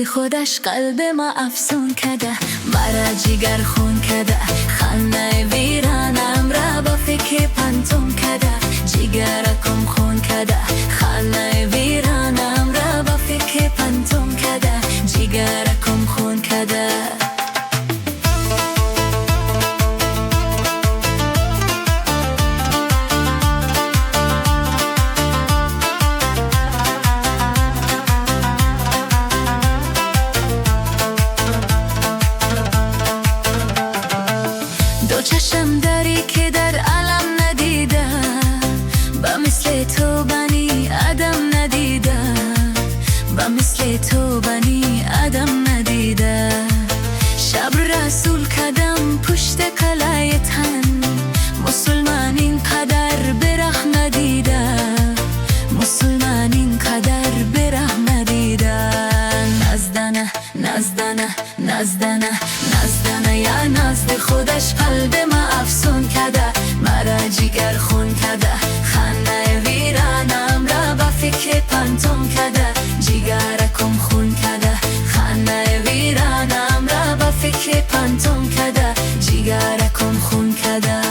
نزد خودش قلب ما افسون کده، مرا جگر خون کده، خانه ویرانم را با فکر پنتون کده، جگر کم خون کده، خانه ویرانم را با فکر پنتون کده، جگر کم خون کده. دو چشم داری که در عالم ندیده، با مثل تو بنی آدم ندیده، با مثل تو بنی آدم ندیده. شب رسول کدم پشت قلعه تن، مسلمان این قدر بره ندیده، مسلمان این قدر بره ندیده. نزدنه نزدنه نزدنه نزدنه یا نزد خودش قلب ما افسون کده، مرا جگر خون کده، خانه ویرانم را با فکر پنتون کده، جگر کم خون کده، خانه ویرانم را با فکر پنتون کده، جگر کم خون کده.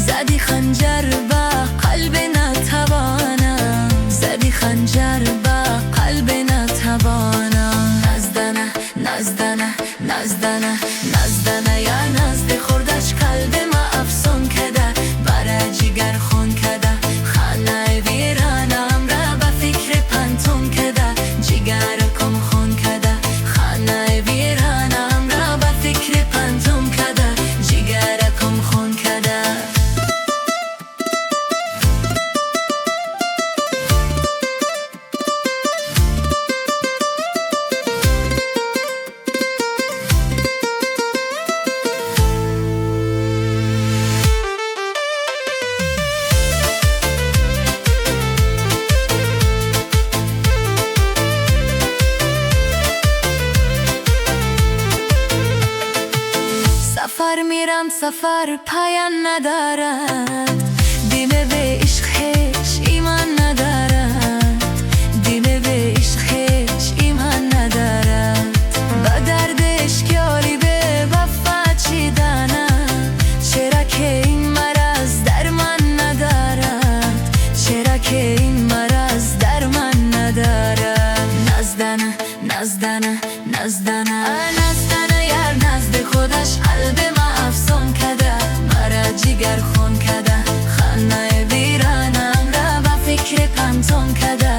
زدی خنجر با قلب نتوانم، زدی خنجر با قلب نتوانم. نزدنه نزدنه نزدنه نزدنه یا نزد خوردش قلب ما افسون کده، برا جگر خون کده، خانه ویرانم را با فکر پنتون کده، جگر کم خون کده، خانه ویرانم را با فکر پنتون کده، جگر کم خون کده. سفر میرم سفر پایان ندارد، دل به عشق هیچ ایمان ندارد، دل به عشق هیچ ایمان ندارد. با دردش کیالی به وفا چیدنم، چرا که این مرض درمان ندارد، چرا که این مرض درمان ندارد. نزدنه نزدنه نزدنه نزدنه یار نزد خودش قلب ما افسون کده، مرا جگر خون کده، خانه ویرانم را با فکر پنتون کده،